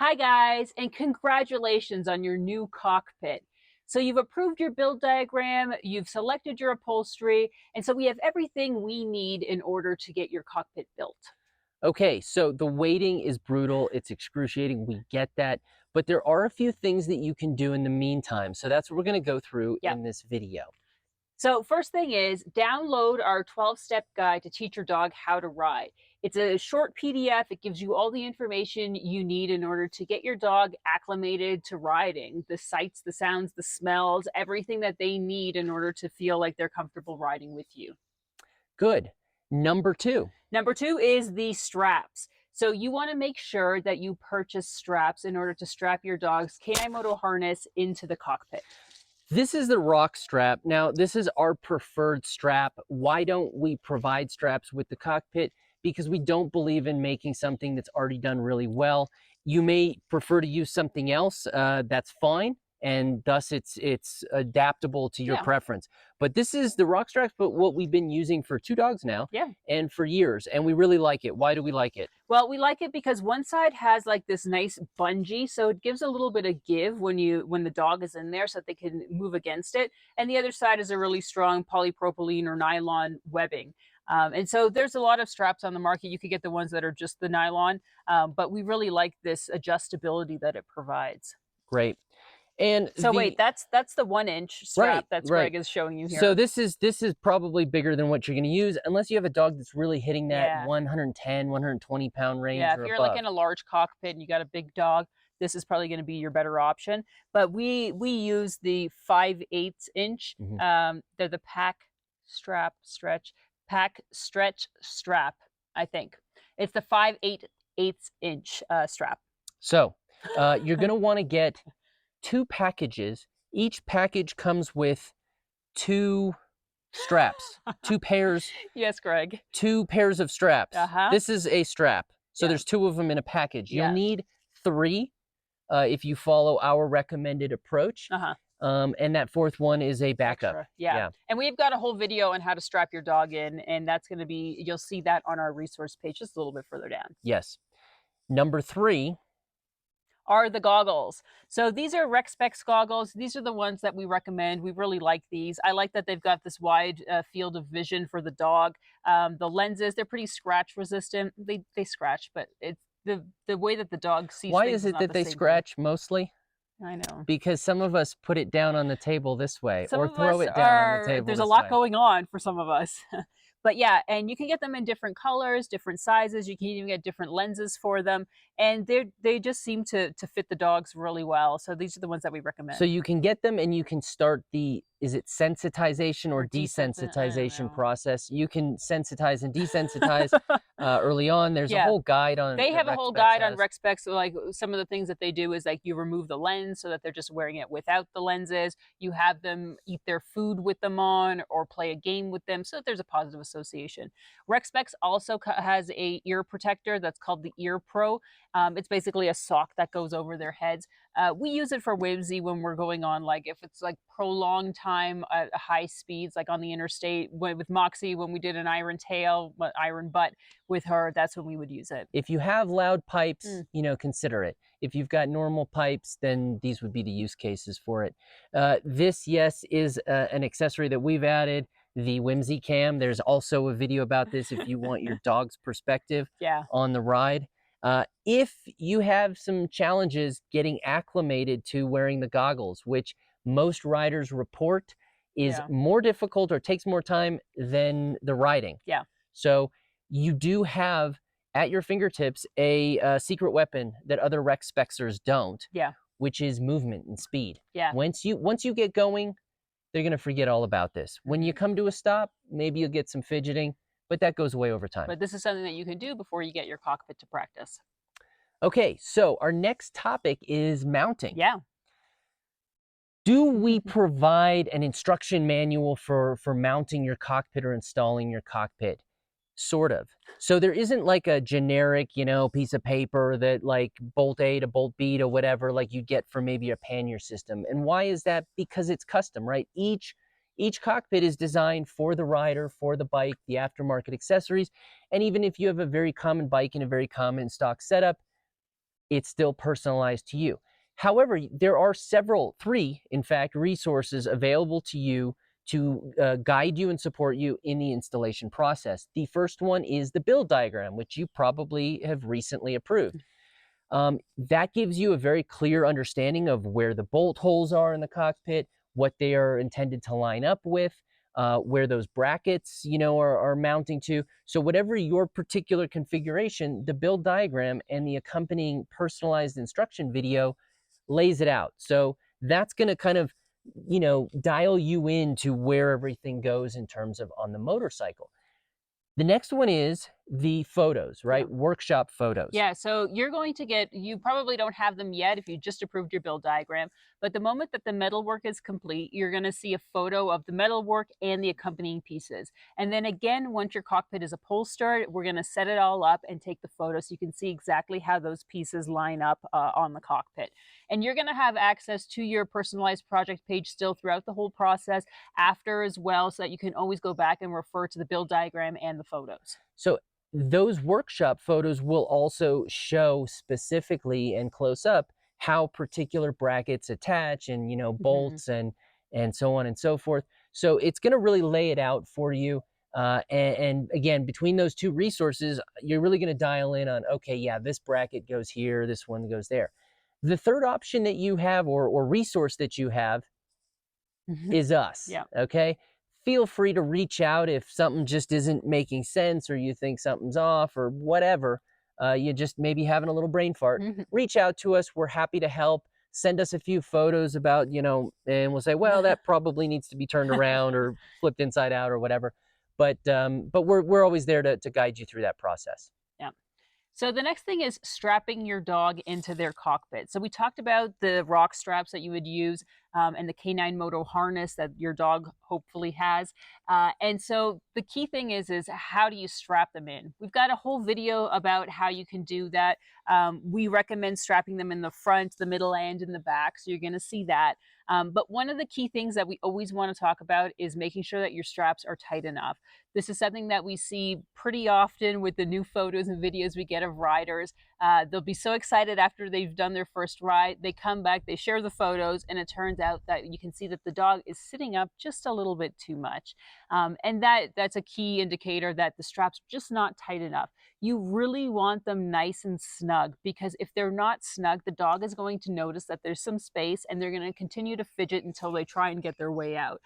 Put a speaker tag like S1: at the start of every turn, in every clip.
S1: Hi guys, and congratulations on your new cockpit. So you've approved your build diagram, you've selected your upholstery, and so we have everything we need in order to get your cockpit built.
S2: Okay, so the waiting is brutal. It's excruciating. We get that. But there are a few things that you can do in the meantime. So that's what we're going to go through
S1: Yeah.
S2: in this video.
S1: So first thing is download our 12-step guide to teach your dog how to ride. It's a short PDF. It gives you all the information you need in order to get your dog acclimated to riding. The sights, the sounds, the smells, everything that they need in order to feel like they're comfortable riding with you.
S2: Good. Number two.
S1: Number two is the straps. So you want to make sure that you purchase straps in order to strap your dog's K9 Moto harness into the cockpit.
S2: This is the Rock strap. Now, this is our preferred strap. Why don't we provide straps with the cockpit? Because we don't believe in making something that's already done really well. You may prefer to use something else. That's fine. And thus it's adaptable to your preference. But this is the Rock straps, but what we've been using for 2 dogs now and for years. And we really like it. Why do we like it?
S1: Well, we like it because one side has like this nice bungee, so it gives a little bit of give when the dog is in there so that they can move against it. And the other side is a really strong polypropylene or nylon webbing. And so there's a lot of straps on the market. You could get the ones that are just the nylon, but we really like this adjustability that it provides.
S2: Great. And
S1: so wait, that's the 1-inch strap that Greg is showing you here.
S2: So this is probably bigger than what you're going to use unless you have a dog that's really hitting that 110, 120 pound range.
S1: Yeah, if you're like in a large cockpit and you got a big dog, this is probably going to be your better option. But we use the 5/8 inch. They're the pack stretch strap. I think it's the 5/8 inch strap.
S2: So you're going to want to get 2 packages. Each package comes with 2 straps, 2 pairs.
S1: Yes, Greg.
S2: 2 pairs of straps. This is a strap. So there's 2 of them in a package. You'll need 3 if you follow our recommended approach. And that 4th one is a backup.
S1: Yeah. And we've got a whole video on how to strap your dog in, and that's going to be, you'll see that on our resource page just a little bit further down.
S2: Yes. Number 3
S1: are the goggles. So these are Rec Specs goggles. These are the ones that we recommend. We really like these. I like that they've got this wide field of vision for the dog. The lenses, they're pretty scratch resistant. They scratch, but it's the way that the dog sees
S2: Why
S1: things
S2: is it that they scratch mostly?
S1: I know.
S2: Because some of us put it down on the table this way or throw it down on the table.
S1: There's a lot going on for some of us. But yeah, and you can get them in different colors, different sizes. You can even get different lenses for them. And they just seem to fit the dogs really well. So these are the ones that we recommend.
S2: So you can get them and you can start the, is it sensitization or desensitization process? You can sensitize and desensitize early on. There's a whole guide on.
S1: They have a whole guide on Rec Specs. So like some of the things that they do is like you remove the lens so that they're just wearing it without the lenses. You have them eat their food with them on or play a game with them so that there's a positive association. Rec Specs also has a ear protector that's called the Ear Pro. It's basically a sock that goes over their heads. We use it for whimsy when we're going on, like if it's like prolonged time at high speeds, like on the interstate. With Moxie, when we did an iron butt with her, that's when we would use it.
S2: If you have loud pipes, you know, consider it. If you've got normal pipes, then these would be the use cases for it. This, yes, is an accessory that we've added. The Whimsy Cam. There's also a video about this if you want your dog's perspective on the ride. If you have some challenges getting acclimated to wearing the goggles, which most riders report is more difficult or takes more time than the riding. So you do have at your fingertips a secret weapon that other Rec Spexers don't, which is movement and speed. Once you get going, they're going to forget all about this. When you come to a stop, maybe you'll get some fidgeting, but that goes away over time.
S1: But this is something that you can do before you get your cockpit to practice.
S2: Okay, so our next topic is mounting. Do we provide an instruction manual for mounting your cockpit or installing your cockpit? Sort of. So there isn't like a generic, you know, piece of paper that like bolt A to bolt B to whatever like you get for maybe a pannier system. And why is that? Because it's custom, right? Each cockpit is designed for the rider, for the bike, the aftermarket accessories. And even if you have a very common bike and a very common stock setup, it's still personalized to you. However, there are three, in fact, resources available to you to guide you and support you in the installation process. The first one is the build diagram, which you probably have recently approved. That gives you a very clear understanding of where the bolt holes are in the cockpit, what they are intended to line up with, where those brackets, are mounting to. So whatever your particular configuration, the build diagram and the accompanying personalized instruction video lays it out. So that's going to kind of, dial you into where everything goes in terms of on the motorcycle. The next one is the photos, right?
S1: Yeah.
S2: Workshop photos.
S1: Yeah, so you're going to get, you probably don't have them yet if you just approved your build diagram, but the moment that the metalwork is complete, you're going to see a photo of the metalwork and the accompanying pieces. And then again, once your cockpit is upholstered, we're going to set it all up and take the photo so you can see exactly how those pieces line up on the cockpit. And you're going to have access to your personalized project page still throughout the whole process after as well, so that you can always go back and refer to the build diagram and the photos.
S2: So those workshop photos will also show specifically and close up how particular brackets attach and, bolts and so on and so forth. So it's going to really lay it out for you. And again, between those two resources, you're really going to dial in on, okay, yeah, this bracket goes here, this one goes there. The third option that you have or resource that you have is us.
S1: Yeah.
S2: Okay. Feel free to reach out if something just isn't making sense or you think something's off or whatever. You just maybe having a little brain fart. Reach out to us. We're happy to help. Send us a few photos about, and we'll say, well, that probably needs to be turned around or flipped inside out or whatever. But we're always there to guide you through that process.
S1: Yeah. So the next thing is strapping your dog into their cockpit. So we talked about the rock straps that you would use and the K9 Moto harness that your dog hopefully has. And so the key thing is how do you strap them in? We've got a whole video about how you can do that. We recommend strapping them in the front, the middle, and in the back. So you're going to see that. But one of the key things that we always want to talk about is making sure that your straps are tight enough. This is something that we see pretty often with the new photos and videos we get of riders. They'll be so excited after they've done their first ride. They come back, they share the photos, and it turns out that you can see that the dog is sitting up just a little bit too much. And that's a key indicator that the straps are just not tight enough. You really want them nice and snug, because if they're not snug, the dog is going to notice that there's some space and they're going to continue to fidget until they try and get their way out.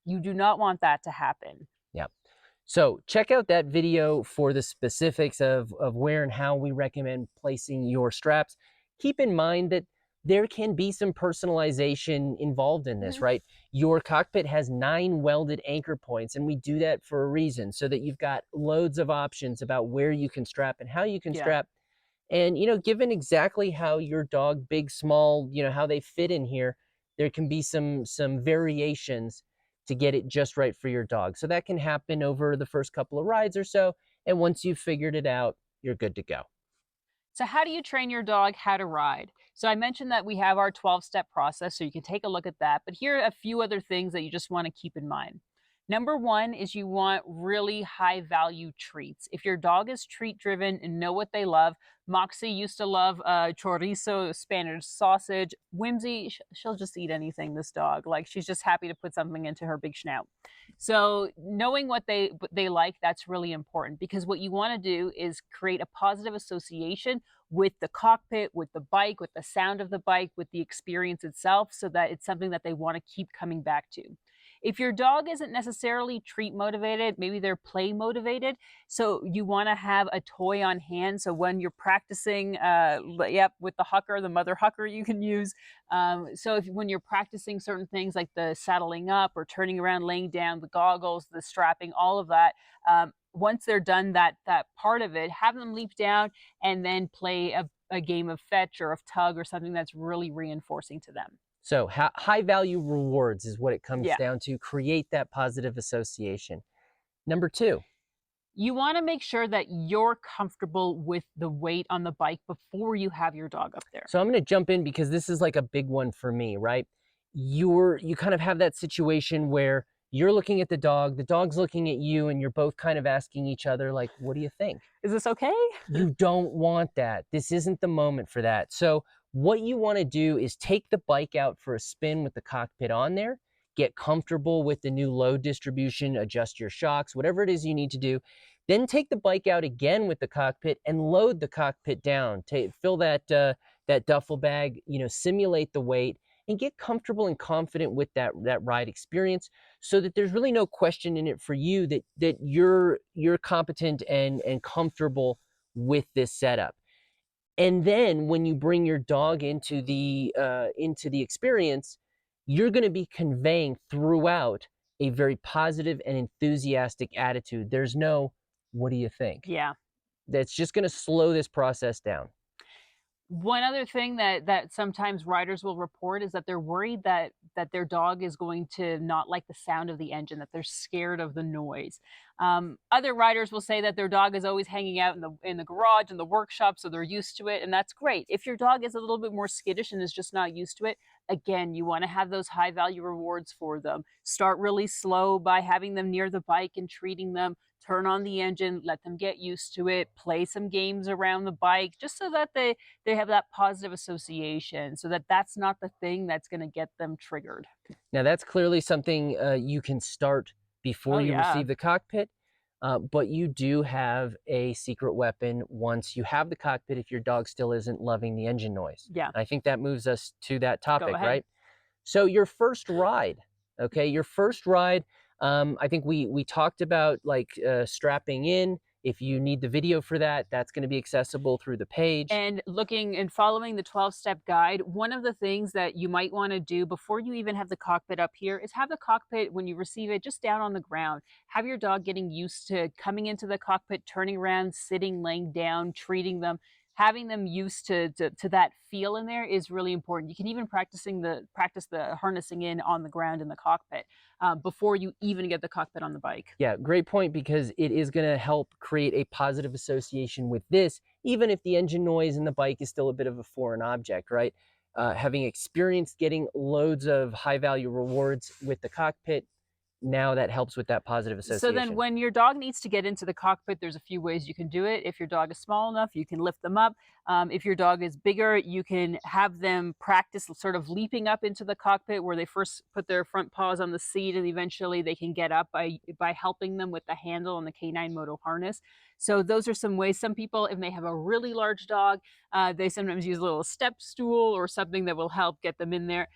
S1: You do not want that to happen.
S2: Yeah. So check out that video for the specifics of where and how we recommend placing your straps. Keep in mind that there can be some personalization involved in this, right? Your cockpit has 9 welded anchor points, and we do that for a reason, so that you've got loads of options about where you can strap and how you can strap. And, given exactly how your dog, big, small, how they fit in here, there can be some variations to get it just right for your dog. So that can happen over the first couple of rides or so. And once you've figured it out, you're good to go.
S1: So how do you train your dog how to ride? So I mentioned that we have our 12-step process, so you can take a look at that. But here are a few other things that you just want to keep in mind. Number one is you want really high value treats. If your dog is treat driven and know what they love, Moxie used to love chorizo, Spanish sausage. Whimsy, she'll just eat anything, this dog. Like, she's just happy to put something into her big snout. So knowing what they like, that's really important, because what you want to do is create a positive association with the cockpit, with the bike, with the sound of the bike, with the experience itself, so that it's something that they want to keep coming back to. If your dog isn't necessarily treat motivated, maybe they're play motivated, so you want to have a toy on hand. So when you're practicing, with the hucker, the mother hucker you can use. So when you're practicing certain things like the saddling up or turning around, laying down, the goggles, the strapping, all of that, once they're done that part of it, have them leap down and then play a game of fetch or of tug or something that's really reinforcing to them.
S2: So high value rewards is what it comes down to. Create that positive association. Number 2.
S1: You want to make sure that you're comfortable with the weight on the bike before you have your dog up there.
S2: So I'm going to jump in, because this is like a big one for me, right? You kind of have that situation where You're looking at the dog's looking at you, and you're both kind of asking each other, like, what do you think?
S1: Is this okay?
S2: You don't want that. This isn't the moment for that. So what you want to do is take the bike out for a spin with the cockpit on there, get comfortable with the new load distribution, adjust your shocks, whatever it is you need to do. Then take the bike out again with the cockpit and load the cockpit down. Fill that duffel bag, simulate the weight, and get comfortable and confident with that ride experience, so that there's really no question in it for you that you're competent and comfortable with this setup. And then when you bring your dog into the experience, you're going to be conveying throughout a very positive and enthusiastic attitude. There's no, what do you think?
S1: Yeah.
S2: That's just going to slow this process down.
S1: One other thing that sometimes riders will report is that they're worried that their dog is going to not like the sound of the engine, that they're scared of the noise. Other riders will say that their dog is always hanging out in the garage, in the workshop, so they're used to it, and that's great. If your dog is a little bit more skittish and is just not used to it, again, you want to have those high value rewards for them. Start really slow by having them near the bike and treating them. Turn on the engine, let them get used to it, play some games around the bike, just so that they have that positive association, so that that's not the thing that's going to get them triggered.
S2: Now that's clearly something you can start before you receive the cockpit, but you do have a secret weapon once you have the cockpit if your dog still isn't loving the engine noise.
S1: Yeah.
S2: I think that moves us to that topic,
S1: Go ahead.
S2: right? So your first ride, okay? Your first ride, I think we talked about like strapping in. If you need the video for that, that's going to be accessible through the page.
S1: And looking and following the 12-step guide, one of the things that you might want to do before you even have the cockpit up here is have the cockpit, when you receive it, just down on the ground. Have your dog getting used to coming into the cockpit, turning around, sitting, laying down, treating them. Having them used to that feel in there is really important. You can even practice the harnessing in on the ground in the cockpit before you even get the cockpit on the bike.
S2: Yeah, great point, because it is going to help create a positive association with this, even if the engine noise in the bike is still a bit of a foreign object, right? Having experienced getting loads of high value rewards with the cockpit, now that helps with that positive association.
S1: So then when your dog needs to get into the cockpit, there's a few ways you can do it. If your dog is small enough, you can lift them up. If your dog is bigger, you can have them practice sort of leaping up into the cockpit, where they first put their front paws on the seat and eventually they can get up by helping them with the handle on the K9 Moto harness. So those are some ways. Some people, if they have a really large dog, they sometimes use a little step stool or something that will help get them in there.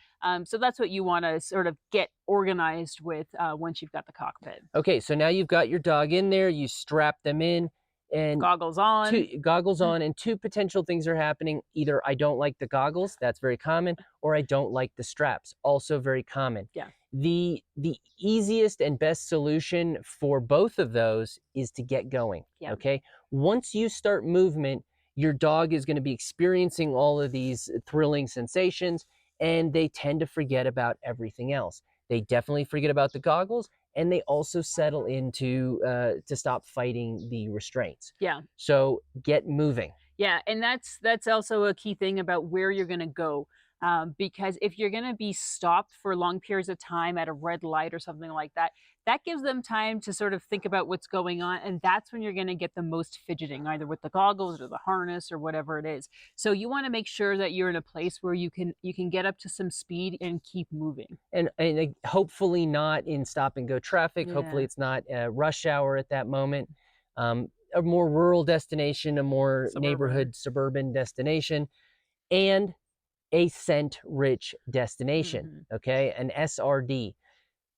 S1: So that's what you want to sort of get organized with once you've got the cockpit.
S2: Okay, so now you've got your dog in there, you strap them in, and
S1: goggles on.
S2: Goggles on, and two potential things are happening. Either I don't like the goggles, that's very common, or I don't like the straps, also very common.
S1: Yeah.
S2: The easiest and best solution for both of those is to get going.
S1: Yeah.
S2: Okay, once you start movement, your dog is going to be experiencing all of these thrilling sensations, and they tend to forget about everything else. They definitely forget about the goggles, and they also settle into to stop fighting the restraints.
S1: Yeah.
S2: So get moving.
S1: Yeah, and that's also a key thing about where you're going to go. Because if you're going to be stopped for long periods of time at a red light or something like that, that gives them time to sort of think about what's going on. And that's when you're going to get the most fidgeting, either with the goggles or the harness or whatever it is. So you want to make sure that you're in a place where you can get up to some speed and keep moving.
S2: And hopefully not in stop and go traffic.
S1: Yeah.
S2: Hopefully it's not rush hour at that moment. A more rural destination, a more neighborhood suburban destination, and a scent-rich destination, okay? An SRD.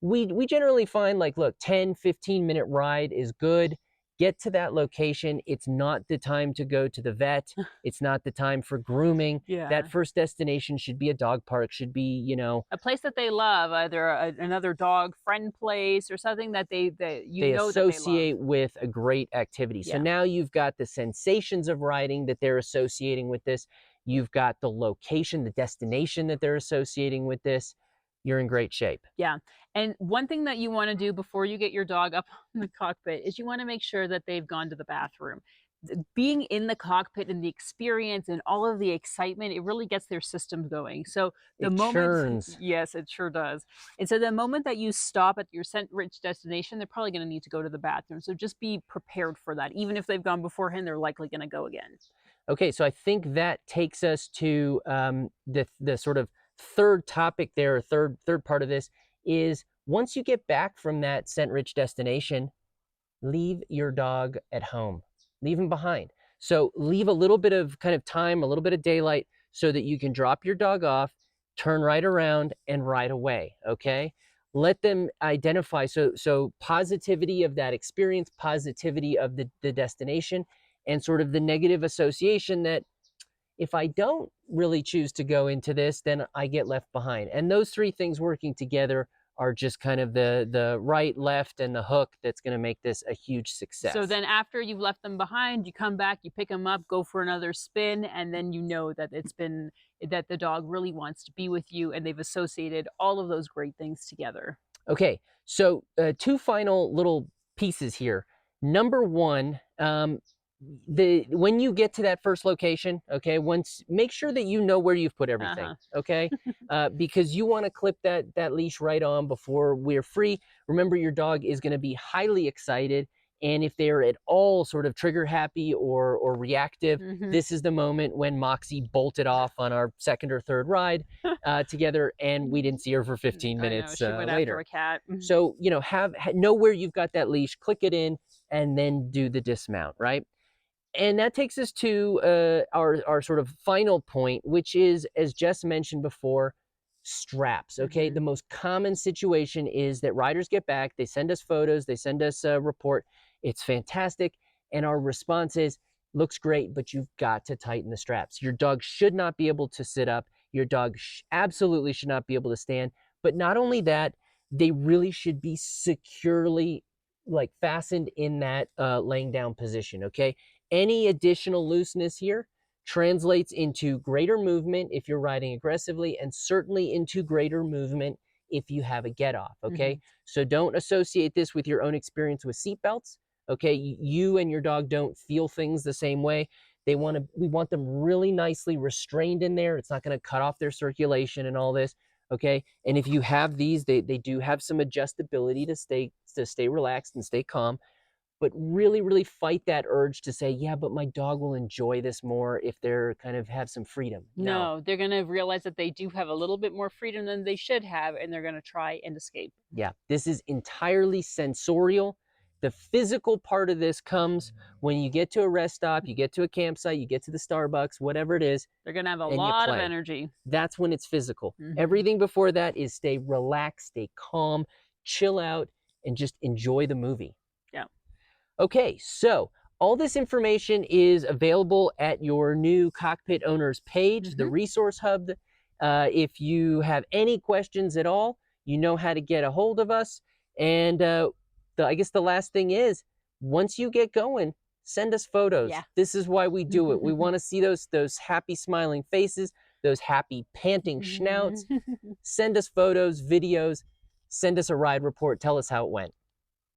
S2: We generally find, like, look, 10, 15-minute ride is good. Get to that location. It's not the time to go to the vet. It's not the time for grooming.
S1: Yeah.
S2: That first destination should be a dog park, should be,
S1: a place that they love, either another dog friend place or something that they
S2: associate with a great activity.
S1: Yeah.
S2: So now you've got the sensations of riding that they're associating with this. You've got the location, the destination that they're associating with this. You're in great shape.
S1: Yeah. And one thing that you want to do before you get your dog up in the cockpit is you want to make sure that they've gone to the bathroom. being in the cockpit and the experience and all of the excitement, it really gets their systems going. So the
S2: It
S1: moment,
S2: churns.
S1: yes, it sure does. And so the moment that you stop at your scent rich destination, they're probably going to need to go to the bathroom. So just be prepared for that. Even if they've gone beforehand, they're likely going to go again.
S2: Okay, so I think that takes us to the sort of third topic there, or third part of this is once you get back from that scent-rich destination, leave your dog at home. Leave him behind. So leave a little bit of kind of time, a little bit of daylight, so that you can drop your dog off, turn right around, and ride away. Okay. Let them identify. So positivity of that experience, positivity of the destination, and sort of the negative association that if I don't really choose to go into this, then I get left behind. And those three things working together are just kind of the right, left, and the hook that's going to make this a huge success.
S1: So then after you've left them behind, you come back, you pick them up, go for another spin, and then you know that that the dog really wants to be with you and they've associated all of those great things together.
S2: Okay, so two final little pieces here. Number one, when you get to that first location, okay, make sure that you know where you've put everything, okay, because you want to clip that leash right on before we're free. Remember, your dog is going to be highly excited, and if they're at all sort of trigger happy or reactive, this is the moment when Moxie bolted off on our second or third ride together, and we didn't see her for 15 minutes
S1: she went
S2: later.
S1: after a cat.
S2: So know where you've got that leash, click it in, and then do the dismount, right? And that takes us to our sort of final point, which is, as Jess mentioned before, straps. Okay, the most common situation is that riders get back, they send us photos, they send us a report. It's fantastic, and our response is, looks great, but you've got to tighten the straps. Your dog should not be able to sit up. Your dog absolutely should not be able to stand. But not only that, they really should be securely fastened in that laying down position. Okay. Any additional looseness here translates into greater movement if you're riding aggressively, and certainly into greater movement if you have a get off. Okay. So don't associate this with your own experience with seatbelts. Okay. You and your dog don't feel things the same way. We want them really nicely restrained in there. It's not going to cut off their circulation and all this. Okay. And if you have these, they do have some adjustability to stay relaxed and stay calm. But really, really fight that urge to say, yeah, but my dog will enjoy this more if they're kind of have some freedom.
S1: No, they're going to realize that they do have a little bit more freedom than they should have, and they're going to try and escape.
S2: Yeah, this is entirely sensorial. The physical part of this comes when you get to a rest stop, you get to a campsite, you get to the Starbucks, whatever it is.
S1: They're going to have a lot of energy.
S2: That's when it's physical. Everything before that is stay relaxed, stay calm, chill out, and just enjoy the movie.
S1: Yeah.
S2: Okay, so all this information is available at your new cockpit owners page, the resource hub. If you have any questions at all, you know how to get a hold of us. And I guess the last thing is, once you get going, send us photos.
S1: Yeah.
S2: This is why we do it. We want to see those happy smiling faces, those happy panting snouts. Send us photos, videos, send us a ride report. Tell us how it went.